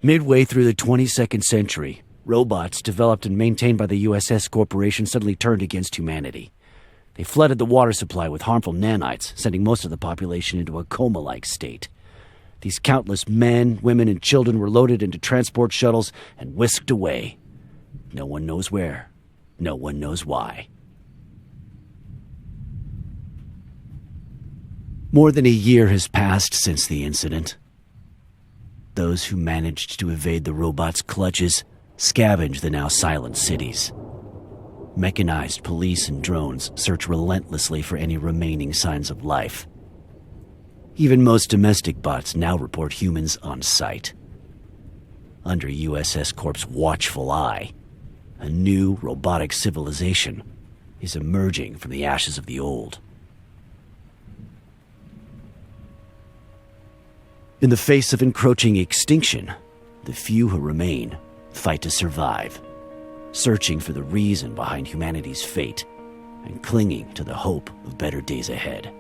Midway through the 22nd century, robots developed and maintained by the USS Corporation suddenly turned against humanity. They flooded the water supply with harmful nanites, sending most of the population into a coma-like state. These countless men, women, and children were loaded into transport shuttles and whisked away. No one knows where. No one knows why. More than a year has passed since the incident. Those who managed to evade the robots' clutches scavenge the now silent cities. Mechanized police and drones search relentlessly for any remaining signs of life. Even most domestic bots now report humans on sight. Under USS Corp's watchful eye, a new robotic civilization is emerging from the ashes of the old. In the face of encroaching extinction, the few who remain fight to survive, searching for the reason behind humanity's fate and clinging to the hope of better days ahead.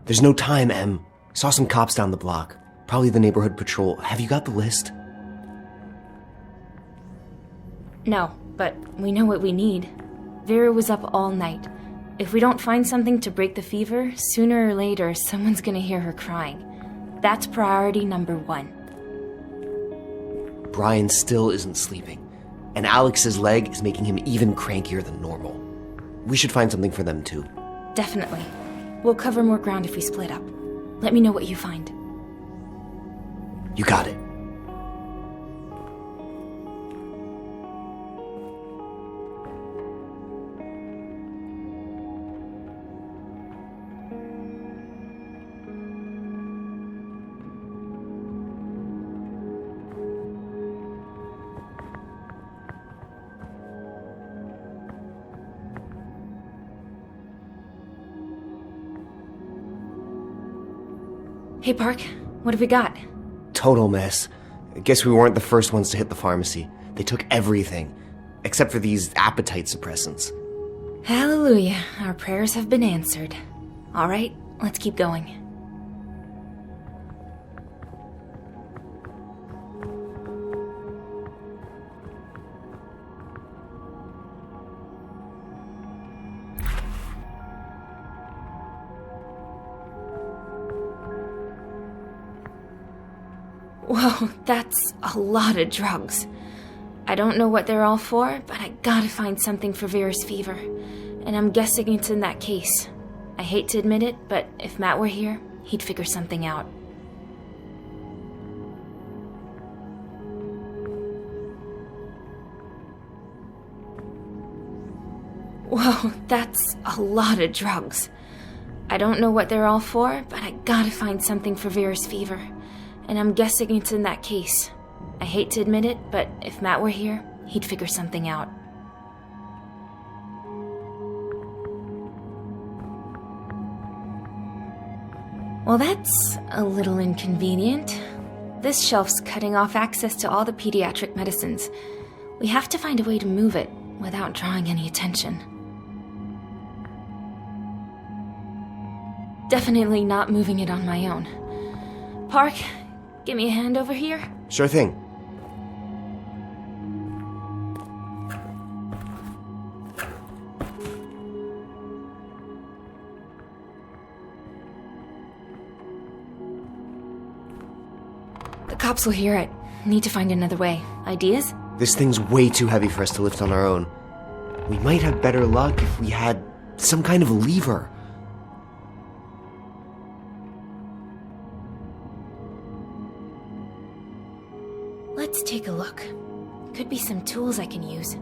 There's no time, Em. Saw some cops down the block. Probably the neighborhood patrol. Have you got the list? No, but we know what we need. Vera was up all night. If we don't find something to break the fever, sooner or later, someone's gonna hear her crying. That's priority number 1. Brian still isn't sleeping, and Alex's leg is making him even crankier than normal. We should find something for them, too. Definitely. We'll cover more ground if we split up. Let me know what you find. You got it. Hey, Park. What have we got? Total mess. I guess we weren't the first ones to hit the pharmacy. They took everything, except for these appetite suppressants. Hallelujah. Our prayers have been answered. All right, let's keep going. Whoa, that's a lot of drugs. I don't know what they're all for, but I gotta find something for Vera's fever. And I'm guessing it's in that case. I hate to admit it, but if Matt were here, he'd figure something out. Whoa, that's a lot of drugs. I don't know what they're all for, but I gotta find something for Vera's fever. And I'm guessing it's in that case. I hate to admit it, but if Matt were here, he'd figure something out. Well, that's a little inconvenient. This shelf's cutting off access to all the pediatric medicines. We have to find a way to move it without drawing any attention. Definitely not moving it on my own. Park, give me a hand over here. Sure thing. The cops will hear it. Need to find another way. Ideas? This thing's way too heavy for us to lift on our own. We might have better luck if we had some kind of lever. Let's take a look. Could be some tools I can use.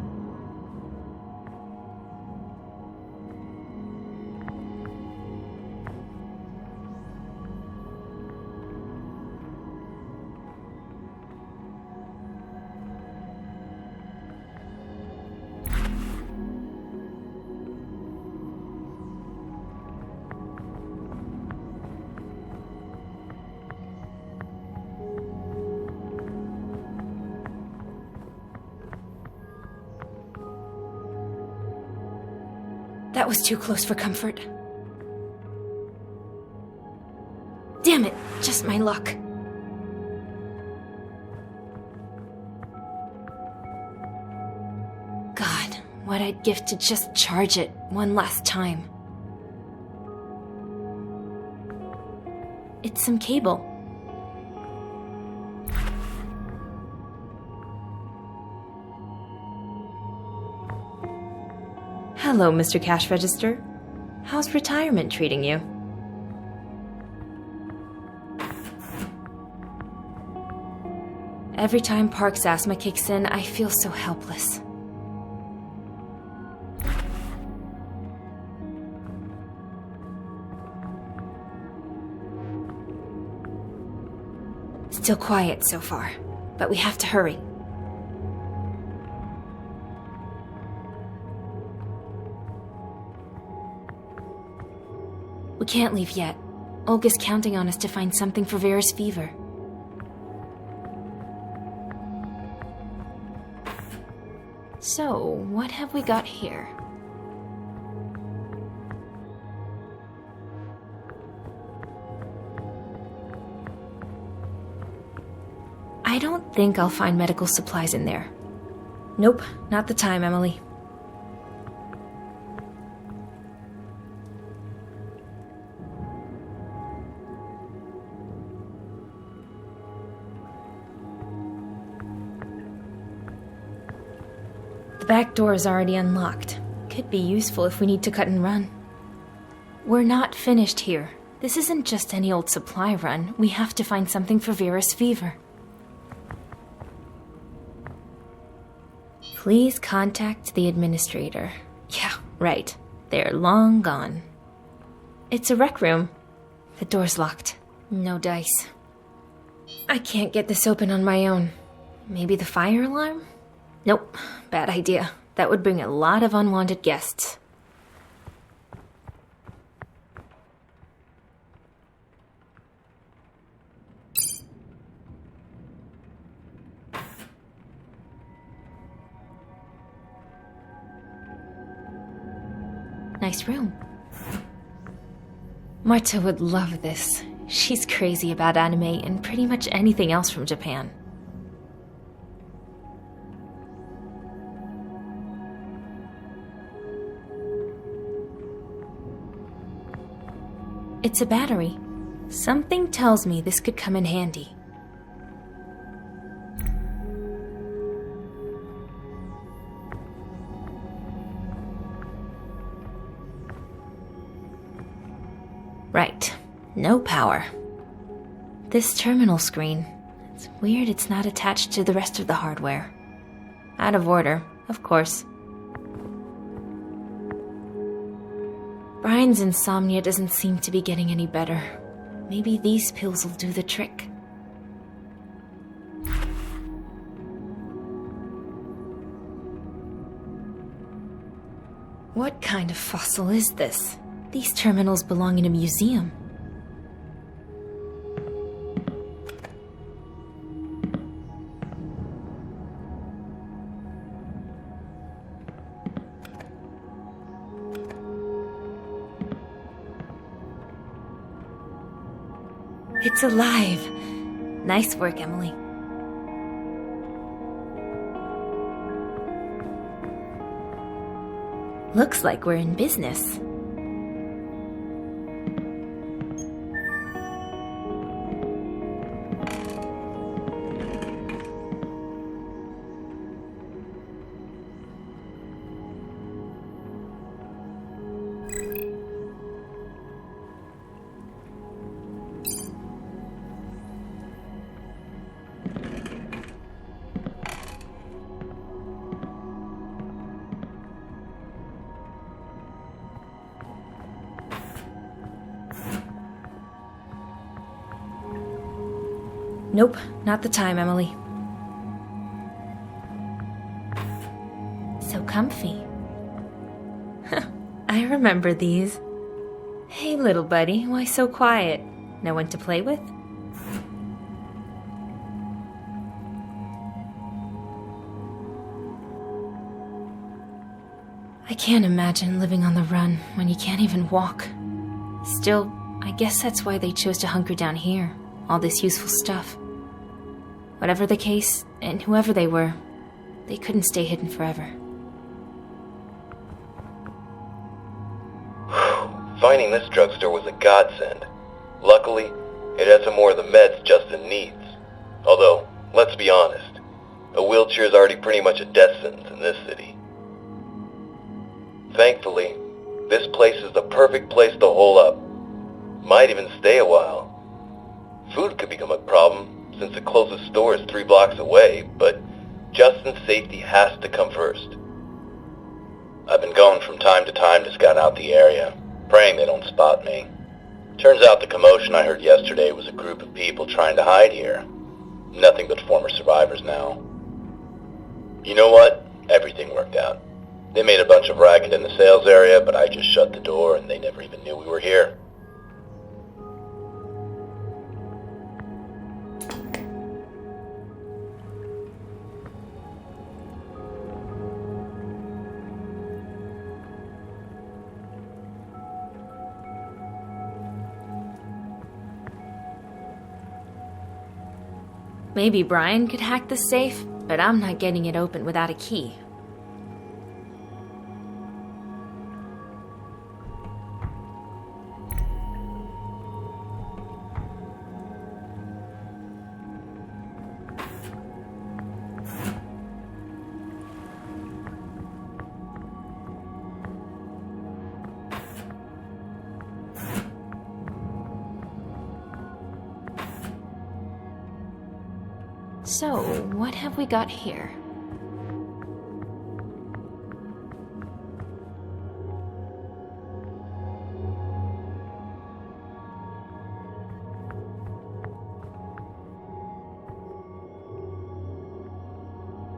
That was too close for comfort. Damn it, just my luck. God, what I'd give to just charge it one last time. It's some cable. Hello, Mr. Cash Register. How's retirement treating you? Every time Park's asthma kicks in, I feel so helpless. Still quiet so far, but we have to hurry. We can't leave yet. Olga's counting on us to find something for Vera's fever. So, what have we got here? I don't think I'll find medical supplies in there. Nope, not the time, Emily. The back door is already unlocked. Could be useful if we need to cut and run. We're not finished here. This isn't just any old supply run. We have to find something for Vera's fever. Please contact the administrator. Yeah, right. They're long gone. It's a rec room. The door's locked. No dice. I can't get this open on my own. Maybe the fire alarm? Nope, bad idea. That would bring a lot of unwanted guests. Nice room. Marta would love this. She's crazy about anime and pretty much anything else from Japan. It's a battery. Something tells me this could come in handy. Right. No power. This terminal screen. It's weird it's not attached to the rest of the hardware. Out of order, of course. Brian Brian's insomnia doesn't seem to be getting any better. Maybe these pills will do the trick. What kind of fossil is this? These terminals belong in a museum. It's alive. Nice work, Emily. Looks like we're in business. Nope, not the time, Emily. So comfy. I remember these. Hey, little buddy, why so quiet? No one to play with? I can't imagine living on the run when you can't even walk. Still, I guess that's why they chose to hunker down here. All this useful stuff. Whatever the case, and whoever they were, they couldn't stay hidden forever. Finding this drugstore was a godsend. Luckily, it had some more of the meds Justin needs. Although, let's be honest, a wheelchair is already pretty much a death sentence in this city. Thankfully, this place is the perfect place to hole up. Might even stay a while. Food could become a problem, since the closest store is 3 blocks away, but Justin's safety has to come first. I've been going from time to time to scout out the area, praying they don't spot me. Turns out the commotion I heard yesterday was a group of people trying to hide here. Nothing but former survivors now. You know what? Everything worked out. They made a bunch of racket in the sales area, but I just shut the door and they never even knew we were here. Maybe Brian could hack the safe, but I'm not getting it open without a key. So, what have we got here?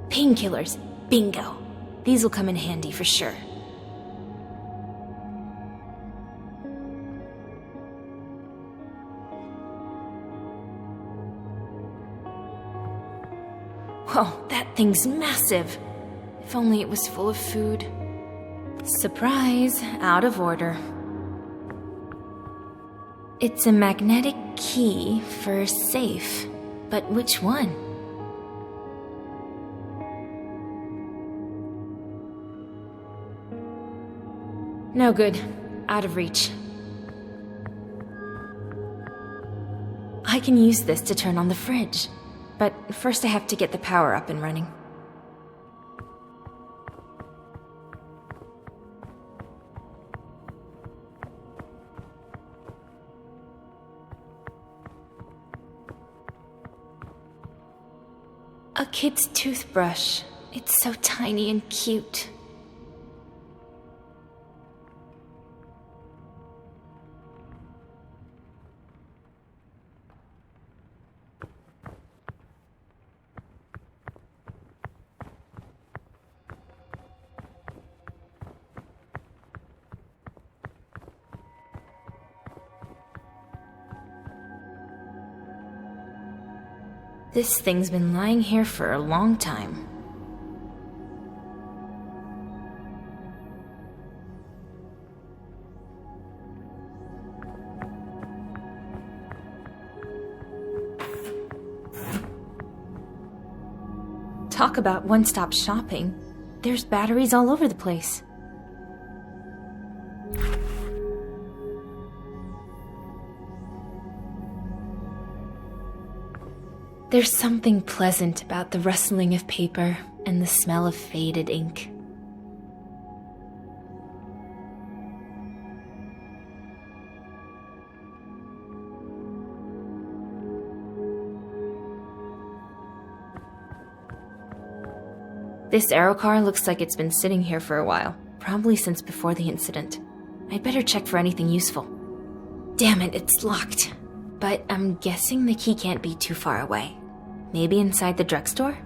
Painkillers. Bingo. These will come in handy for sure. Whoa, that thing's massive. If only it was full of food. Surprise, out of order. It's a magnetic key for a safe, but which one? No good. Out of reach. I can use this to turn on the fridge. But first I have to get the power up and running. A kid's toothbrush. It's so tiny and cute. This thing's been lying here for a long time. Talk about one-stop shopping. There's batteries all over the place. There's something pleasant about the rustling of paper and the smell of faded ink. This aero car looks like it's been sitting here for a while, probably since before the incident. I'd better check for anything useful. Damn it, it's locked. But I'm guessing the key can't be too far away. Maybe inside the drugstore?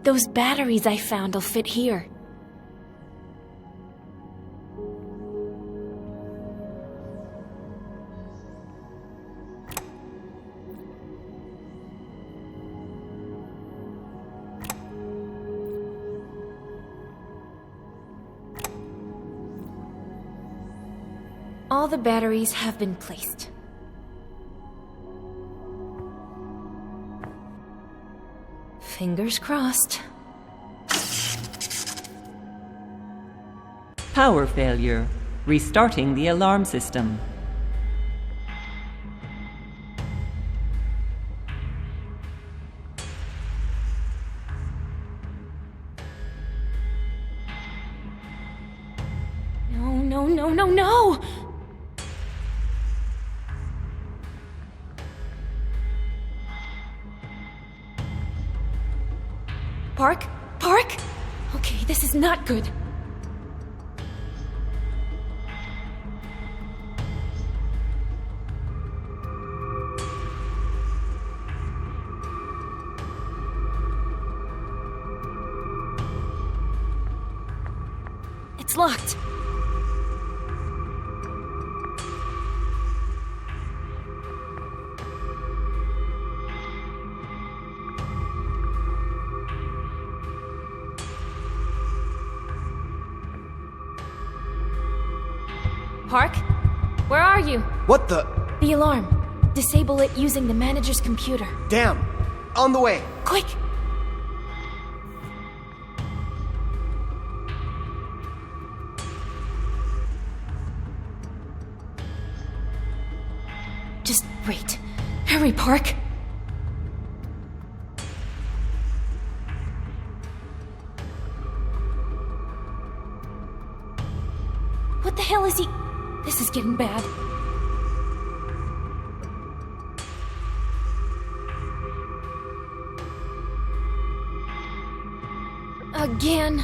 Those batteries I found will fit here. All the batteries have been placed. Fingers crossed. Power failure. Restarting the alarm system. No! Park? Okay, this is not good. It's locked. Park? Where are you? What the? The alarm. Disable it using the manager's computer. Damn! On the way! Quick! Just wait. Hurry, Park! What the hell is he? This is getting bad. Again.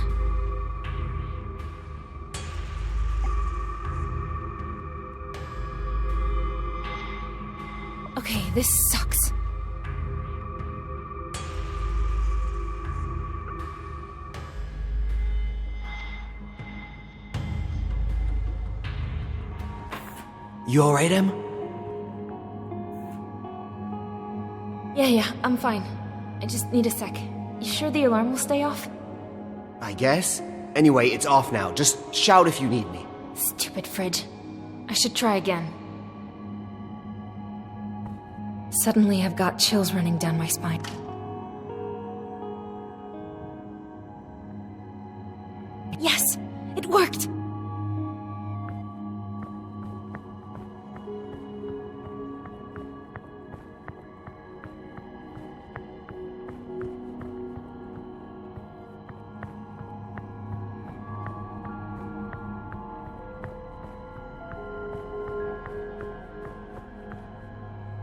Okay, this sucks. You alright, Em? Yeah, I'm fine. I just need a sec. You sure the alarm will stay off? I guess. Anyway, it's off now. Just shout if you need me. Stupid fridge. I should try again. Suddenly I've got chills running down my spine. Yes! It worked!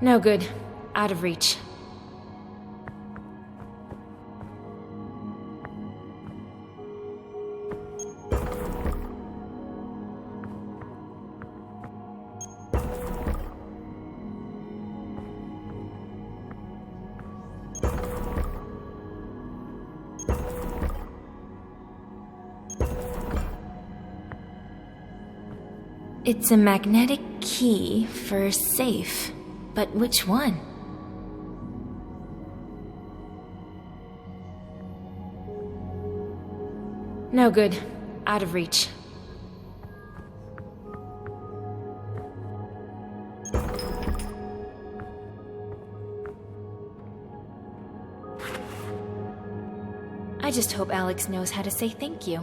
No good. Out of reach. It's a magnetic key for a safe. But which one? No good. Out of reach. I just hope Alex knows how to say thank you.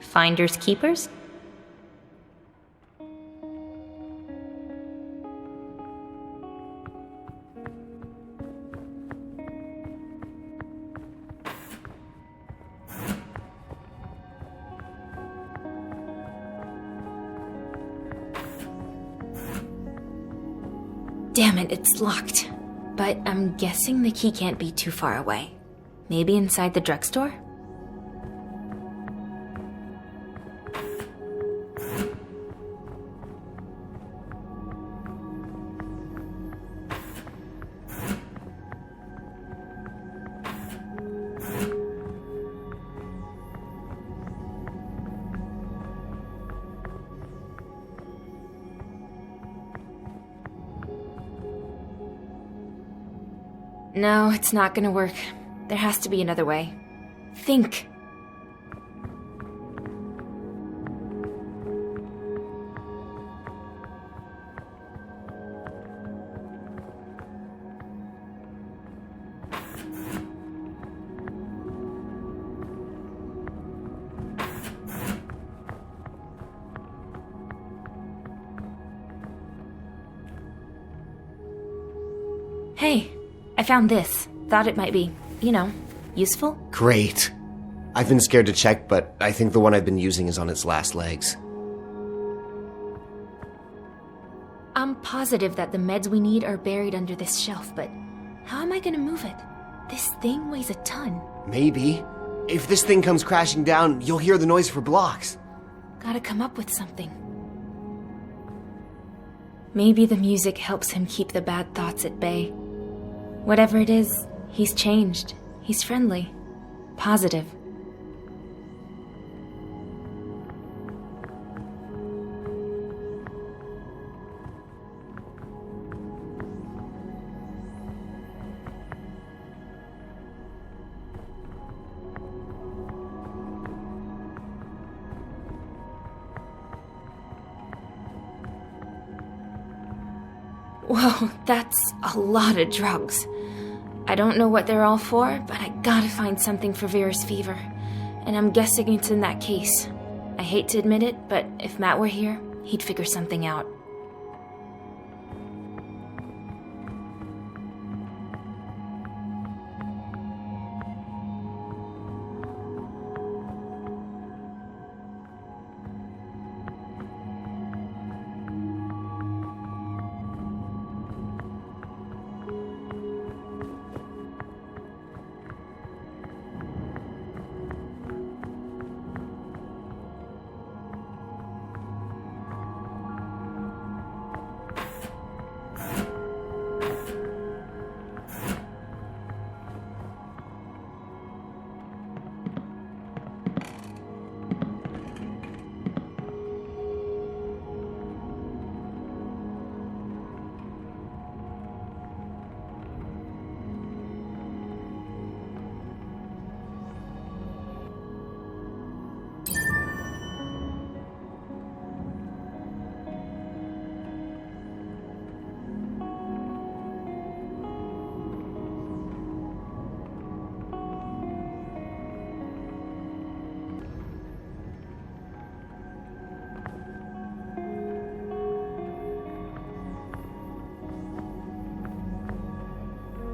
Finders keepers? Damn it, it's locked. But I'm guessing the key can't be too far away. Maybe inside the drugstore? No, it's not gonna work. There has to be another way. Think. Hey. I found this. Thought it might be, useful. Great. I've been scared to check, but I think the one I've been using is on its last legs. I'm positive that the meds we need are buried under this shelf, but how am I gonna move it? This thing weighs a ton. Maybe. If this thing comes crashing down, you'll hear the noise for blocks. Gotta come up with something. Maybe the music helps him keep the bad thoughts at bay. Whatever it is, he's changed. He's friendly. Positive. Whoa, that's a lot of drugs. I don't know what they're all for, but I gotta find something for Vera's fever. and I'm guessing it's in that case. I hate to admit it, but if Matt were here, he'd figure something out.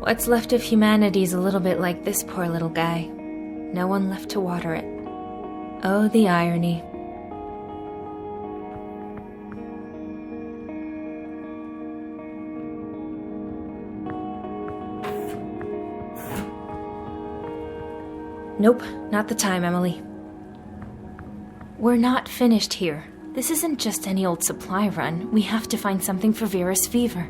What's left of humanity's a little bit like this poor little guy. No one left to water it. Oh, the irony. Nope, not the time, Emily. We're not finished here. This isn't just any old supply run. We have to find something for Vera's fever.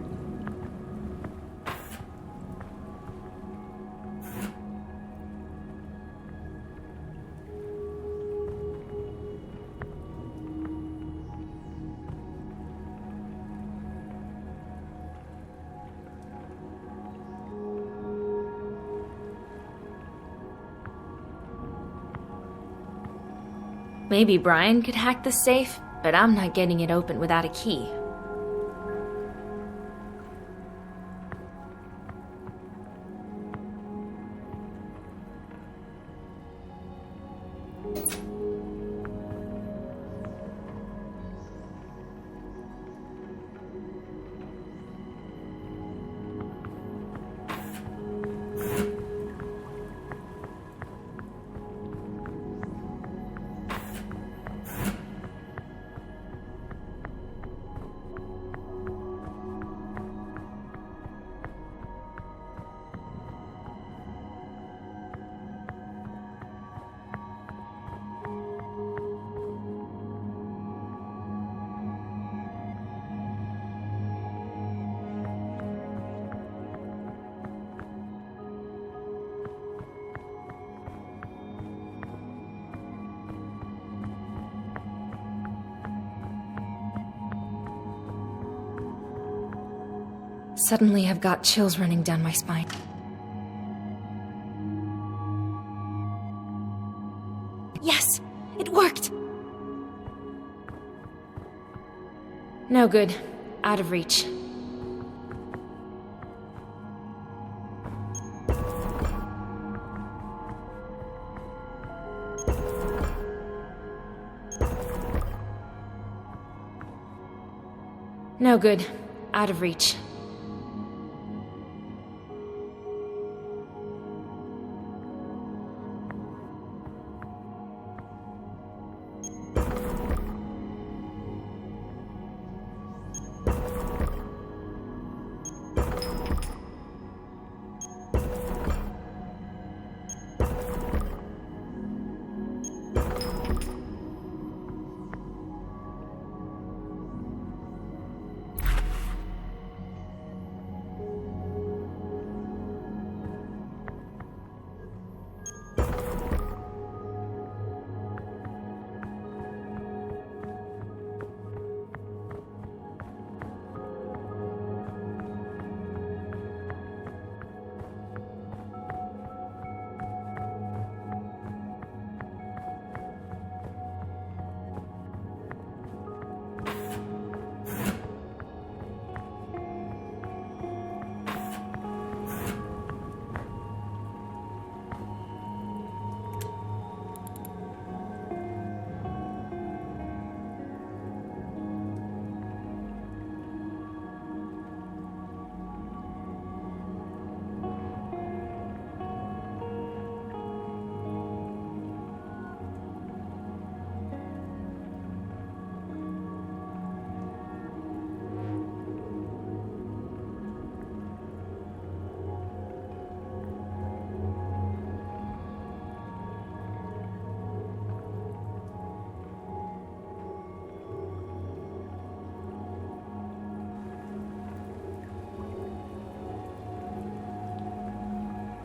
Maybe Brian could hack the safe, but I'm not getting it open without a key. Suddenly I've got chills running down my spine. Yes! It worked! No good. Out of reach. No good. Out of reach.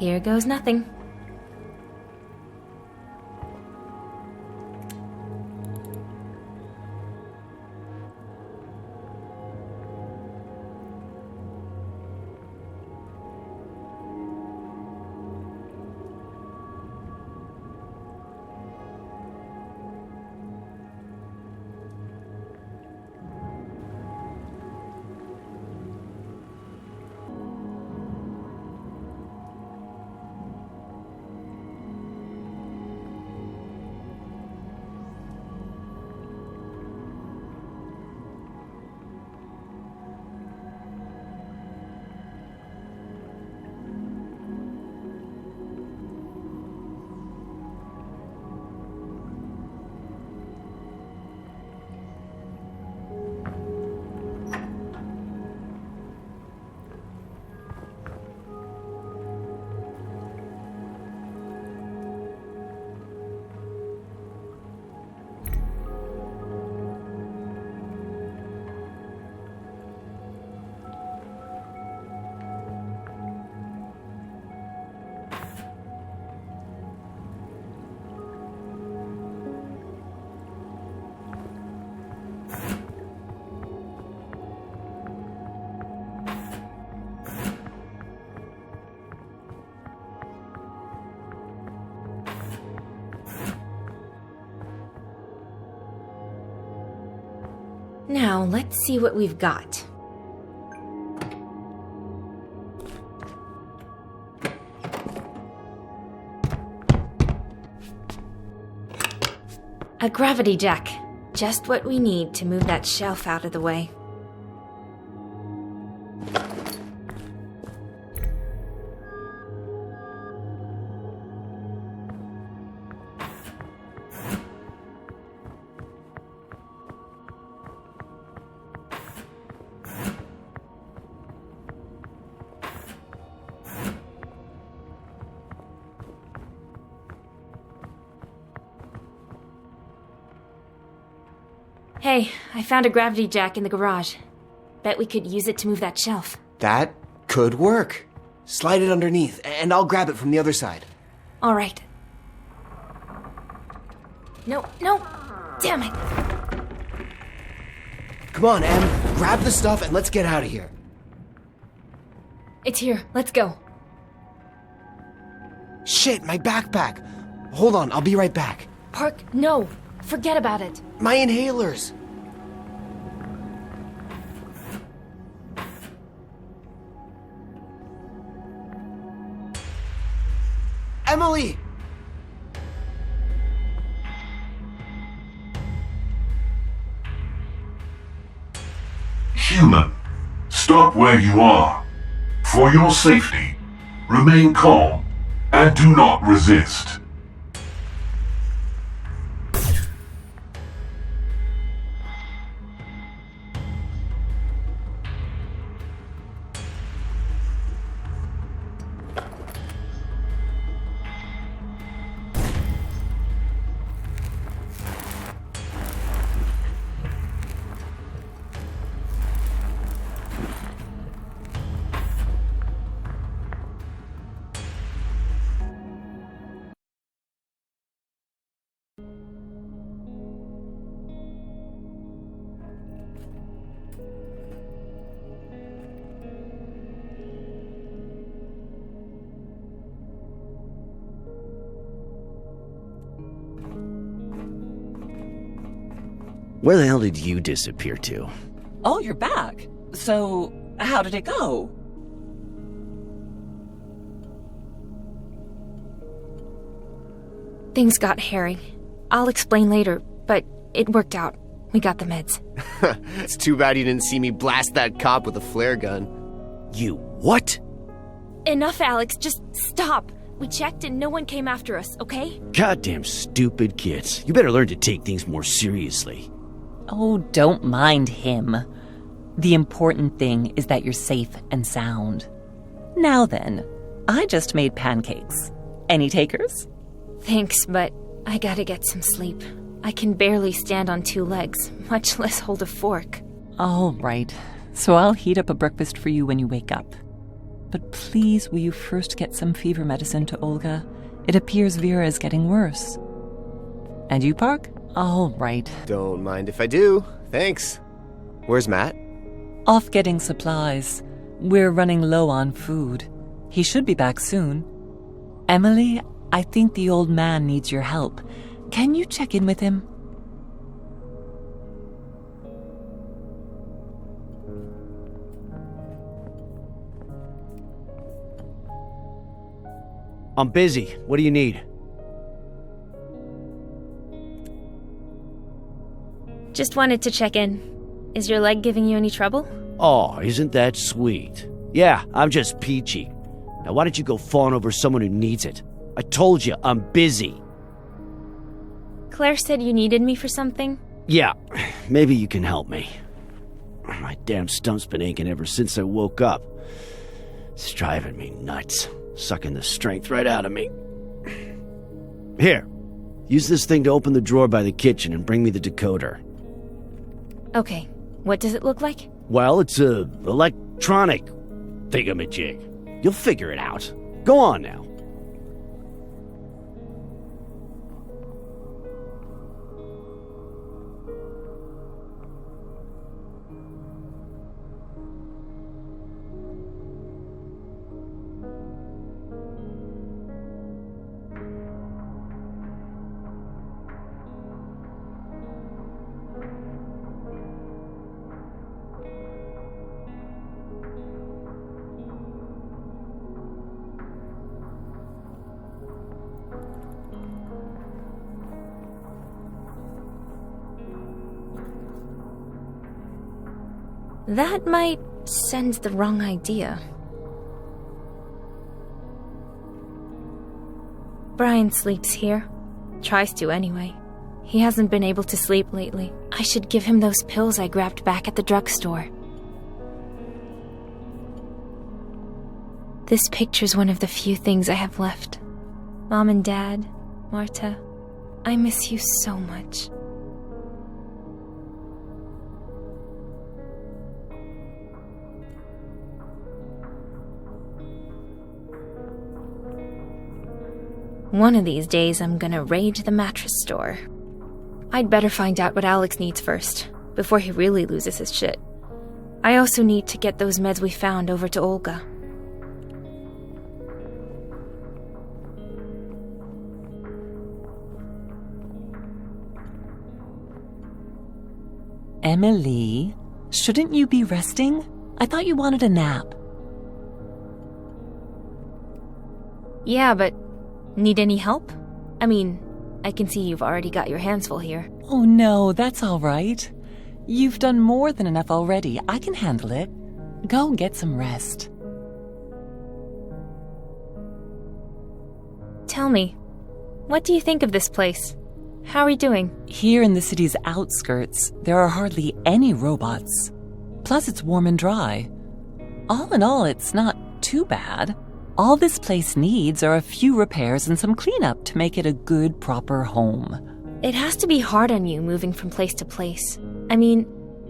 Here goes nothing. Now, let's see what we've got. A gravity jack. Just what we need to move that shelf out of the way. Hey, I found a gravity jack in the garage. Bet we could use it to move that shelf. That could work. Slide it underneath, and I'll grab it from the other side. All right. No, damn it. Come on, Em. Grab the stuff and let's get out of here. It's here, let's go. Shit, my backpack. Hold on, I'll be right back. Park, no. Forget about it. My inhalers. Emily! Human, stop where you are. For your safety, remain calm and do not resist. Where the hell did you disappear to? Oh, you're back. So, how did it go? Things got hairy. I'll explain later, but it worked out. We got the meds. It's too bad you didn't see me blast that cop with a flare gun. You what? Enough, Alex. Just stop. We checked and no one came after us, okay? Goddamn stupid kids. You better learn to take things more seriously. Oh, don't mind him. The important thing is that you're safe and sound. Now then, I just made pancakes. Any takers? Thanks, but I gotta get some sleep. I can barely stand on 2 legs, much less hold a fork. All right. So I'll heat up a breakfast for you when you wake up. But please, will you first get some fever medicine to Olga? It appears Vera is getting worse. And you, Park? All right. Don't mind if I do. Thanks. Where's Matt? Off getting supplies. We're running low on food. He should be back soon. Emily, I think the old man needs your help. Can you check in with him? I'm busy. What do you need? Just wanted to check in. Is your leg giving you any trouble? Oh, isn't that sweet? Yeah, I'm just peachy. Now why don't you go fawn over someone who needs it? I told you, I'm busy. Claire said you needed me for something? Yeah, maybe you can help me. My damn stump's been aching ever since I woke up. It's driving me nuts, sucking the strength right out of me. Here, use this thing to open the drawer by the kitchen and bring me the decoder. Okay, what does it look like? Well, it's a electronic thingamajig. You'll figure it out. Go on now. That might send the wrong idea. Brian sleeps here. Tries to anyway. He hasn't been able to sleep lately. I should give him those pills I grabbed back at the drugstore. This picture's one of the few things I have left. Mom and Dad, Marta, I miss you so much. One of these days, I'm gonna raid the mattress store. I'd better find out what Alex needs first, before he really loses his shit. I also need to get those meds we found over to Olga. Emily, shouldn't you be resting? I thought you wanted a nap. Yeah, but need any help? I mean, I can see you've already got your hands full here. Oh no, that's all right. You've done more than enough already. I can handle it. Go get some rest. Tell me, what do you think of this place? How are we doing? Here in the city's outskirts, there are hardly any robots. Plus, it's warm and dry. All in all, it's not too bad. All this place needs are a few repairs and some cleanup to make it a good, proper home. It has to be hard on you moving from place to place. I mean,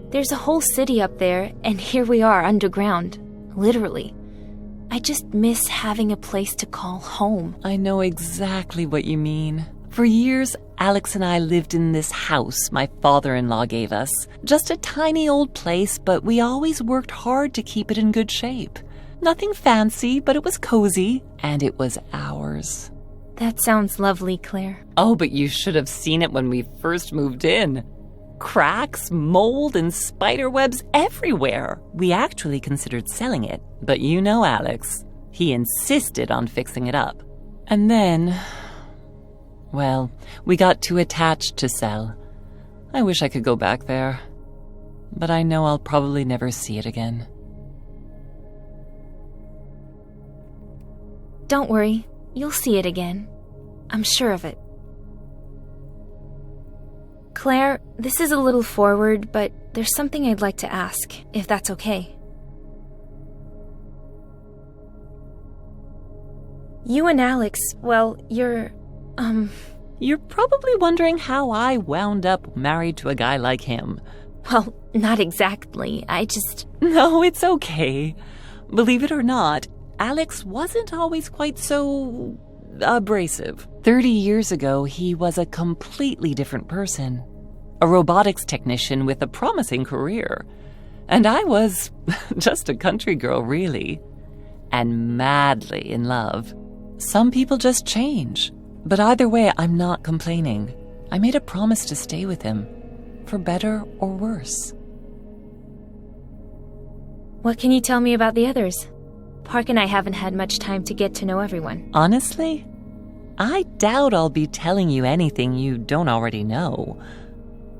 there's a whole city up there, and here we are underground. Literally. I just miss having a place to call home. I know exactly what you mean. For years, Alex and I lived in this house my father-in-law gave us. Just a tiny old place, but we always worked hard to keep it in good shape. Nothing fancy, but it was cozy, and it was ours. That sounds lovely, Claire. Oh, but you should have seen it when we first moved in. Cracks, mold, and spider webs everywhere. We actually considered selling it, but you know Alex. He insisted on fixing it up. And then, well, we got too attached to sell. I wish I could go back there, but I know I'll probably never see it again. Don't worry, you'll see it again. I'm sure of it. Claire, this is a little forward, but there's something I'd like to ask, if that's okay. You and Alex, well, you're probably wondering how I wound up married to a guy like him. Well, not exactly. No, it's okay. Believe it or not, Alex wasn't always quite so abrasive. 30 years ago, he was a completely different person. A robotics technician with a promising career. And I was just a country girl, really. And madly in love. Some people just change. But either way, I'm not complaining. I made a promise to stay with him. For better or worse. What can you tell me about the others? Park and I haven't had much time to get to know everyone. Honestly, I doubt I'll be telling you anything you don't already know.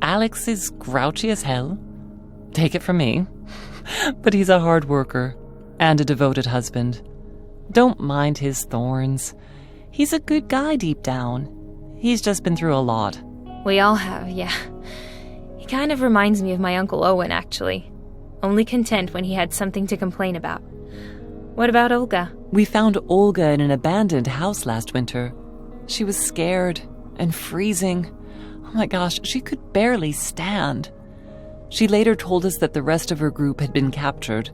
Alex is grouchy as hell. Take it from me. But he's a hard worker and a devoted husband. Don't mind his thorns. He's a good guy deep down. He's just been through a lot. We all have, yeah. He kind of reminds me of my Uncle Owen, actually. Only content when he had something to complain about. What about Olga? We found Olga in an abandoned house last winter. She was scared and freezing. Oh my gosh, she could barely stand. She later told us that the rest of her group had been captured.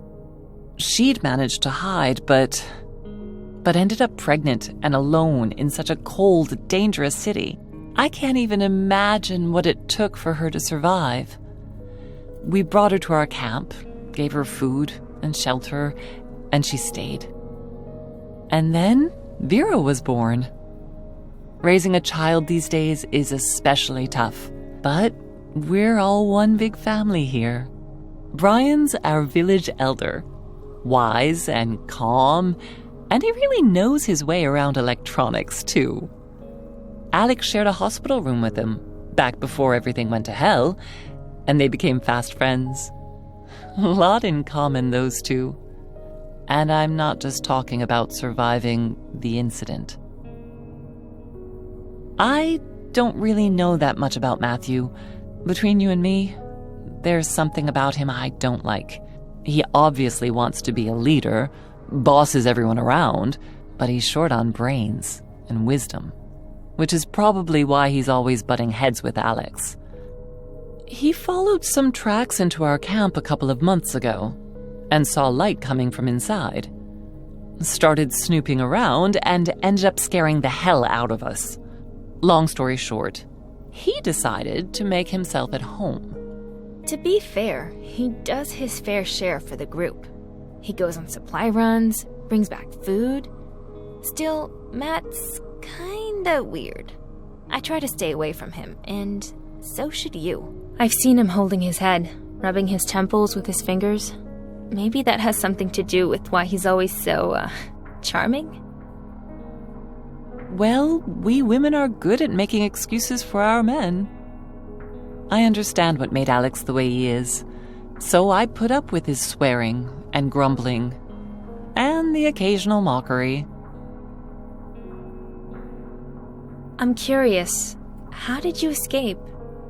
She'd managed to hide, but ended up pregnant and alone in such a cold, dangerous city. I can't even imagine what it took for her to survive. We brought her to our camp, gave her food and shelter, and she stayed. And then Vera was born. Raising a child these days is especially tough, but we're all one big family here. Brian's our village elder, wise and calm, and he really knows his way around electronics, too. Alex shared a hospital room with him, back before everything went to hell, and they became fast friends. A lot in common, those two. And I'm not just talking about surviving the incident. I don't really know that much about Matthew. Between you and me, there's something about him I don't like. He obviously wants to be a leader, bosses everyone around, but he's short on brains and wisdom, which is probably why he's always butting heads with Alex. He followed some tracks into our camp a couple of months ago and saw light coming from inside. Started snooping around and ended up scaring the hell out of us. Long story short, he decided to make himself at home. To be fair, he does his fair share for the group. He goes on supply runs, brings back food. Still, Matt's kinda weird. I try to stay away from him, and so should you. I've seen him holding his head, rubbing his temples with his fingers. Maybe that has something to do with why he's always so, charming? Well, we women are good at making excuses for our men. I understand what made Alex the way he is, so I put up with his swearing and grumbling, and the occasional mockery. I'm curious, how did you escape?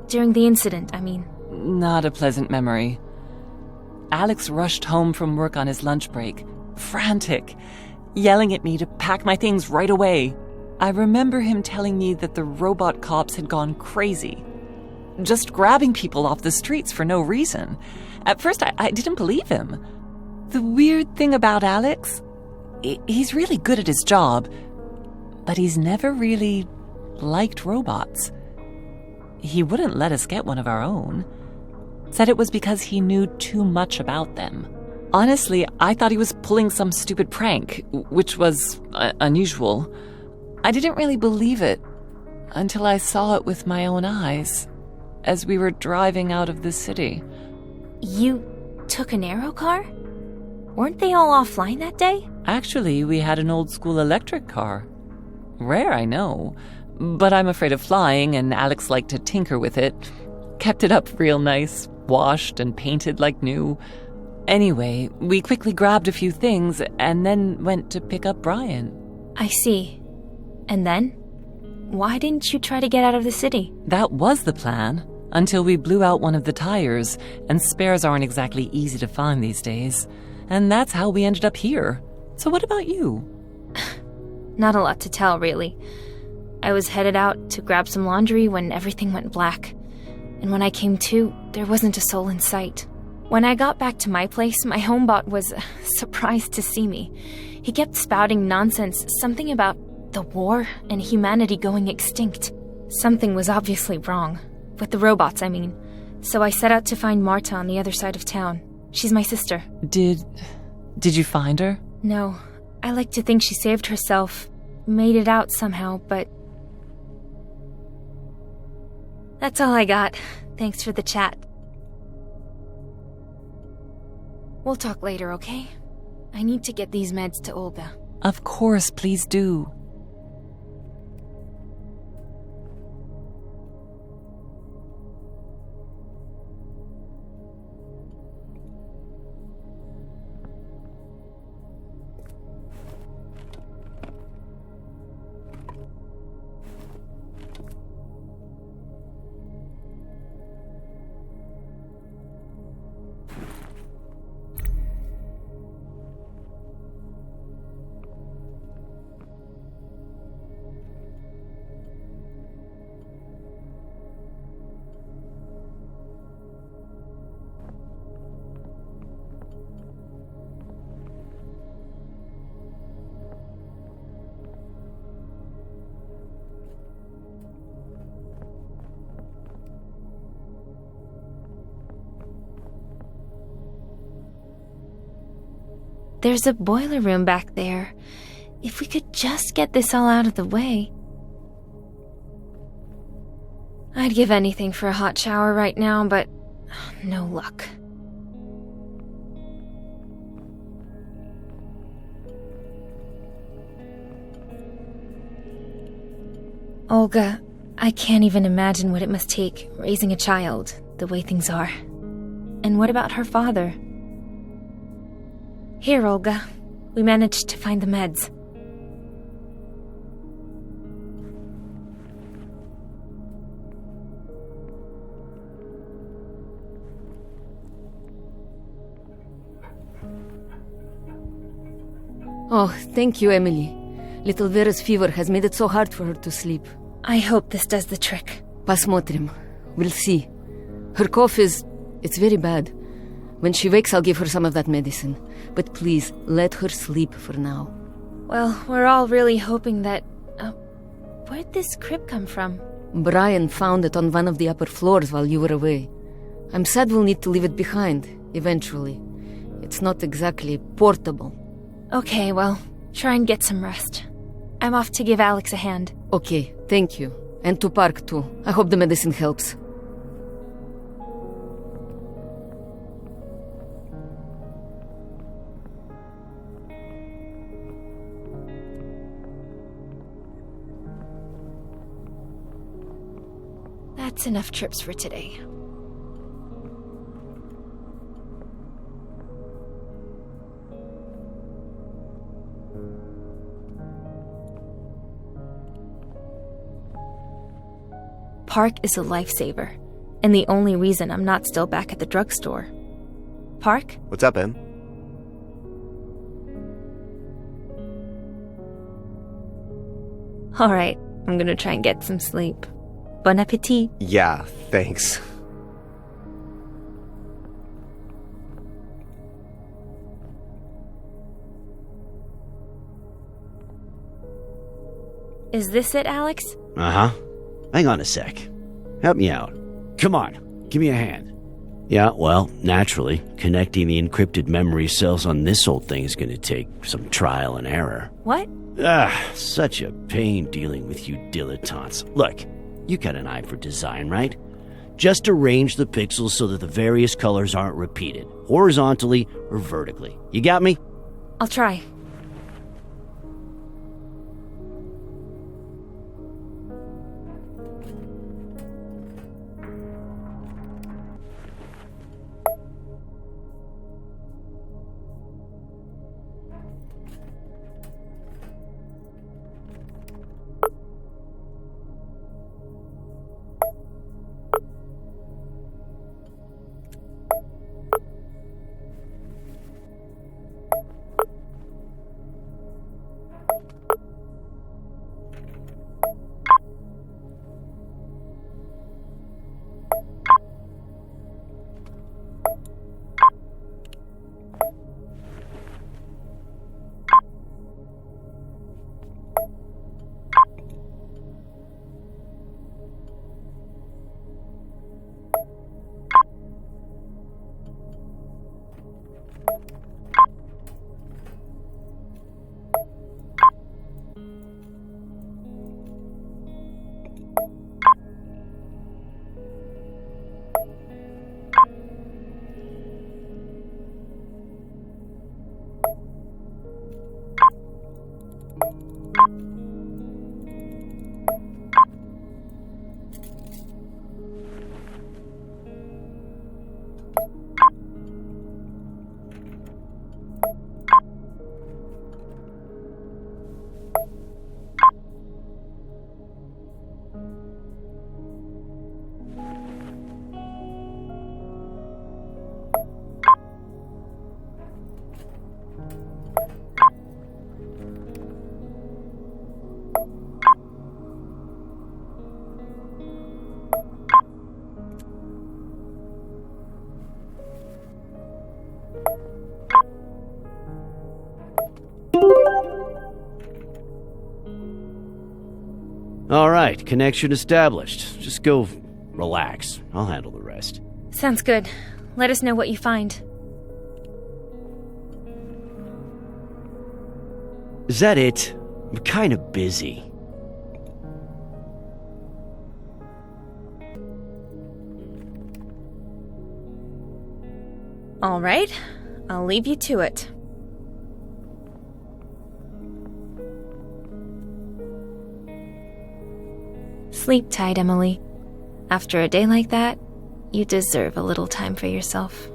During the incident, I mean. Not a pleasant memory. Alex rushed home from work on his lunch break, frantic, yelling at me to pack my things right away. I remember him telling me that the robot cops had gone crazy, just grabbing people off the streets for no reason. At first, I didn't believe him. The weird thing about Alex, he's really good at his job, but he's never really liked robots. He wouldn't let us get one of our own. Said it was because he knew too much about them. Honestly, I thought he was pulling some stupid prank, which was unusual. I didn't really believe it until I saw it with my own eyes as we were driving out of the city. You took an aero car? Weren't they all offline that day? Actually, we had an old school electric car. Rare, I know, but I'm afraid of flying, and Alex liked to tinker with it. Kept it up real nice, washed and painted like new. Anyway, we quickly grabbed a few things and then went to pick up Brian. I see. And then? Why didn't you try to get out of the city? That was the plan, until we blew out one of the tires, and spares aren't exactly easy to find these days. And that's how we ended up here. So what about you? Not a lot to tell, really. I was headed out to grab some laundry when everything went black. And when I came to, there wasn't a soul in sight. When I got back to my place, my homebot was surprised to see me. He kept spouting nonsense, something about the war and humanity going extinct. Something was obviously wrong. With the robots, I mean. So I set out to find Marta on the other side of town. She's my sister. Did you find her? No. I like to think she saved herself, made it out somehow, but... That's all I got. Thanks for the chat. We'll talk later, okay? I need to get these meds to Olga. Of course, please do. There's a boiler room back there. If we could just get this all out of the way. I'd give anything for a hot shower right now, but no luck. Olga, I can't even imagine what it must take raising a child the way things are. And what about her father? Here, Olga. We managed to find the meds. Oh, thank you, Emily. Little Vera's fever has made it so hard for her to sleep. I hope this does the trick. Посмотрим. We'll see. Her cough it's very bad. When she wakes, I'll give her some of that medicine. But please, let her sleep for now. Well, we're all really hoping that... where'd this crib come from? Brian found it on one of the upper floors while you were away. I'm sad we'll need to leave it behind, eventually. It's not exactly portable. Okay, well, try and get some rest. I'm off to give Alex a hand. Okay, thank you. And to Park, too. I hope the medicine helps. That's enough trips for today. Park is a lifesaver, and the only reason I'm not still back at the drugstore. Park? What's up, Em? Alright, I'm gonna try and get some sleep. Bon appetit. Yeah, thanks. Is this it, Alex? Uh-huh. Hang on a sec. Help me out. Come on, give me a hand. Yeah, well, naturally, connecting the encrypted memory cells on this old thing is going to take some trial and error. What? Such a pain dealing with you dilettantes. Look, you got an eye for design, right? Just arrange the pixels so that the various colors aren't repeated, horizontally or vertically. You got me? I'll try. Alright, connection established. Just go relax. I'll handle the rest. Sounds good. Let us know what you find. Is that it? I'm kinda busy. All right, I'll leave you to it. Sleep tight, Emily. After a day like that, you deserve a little time for yourself.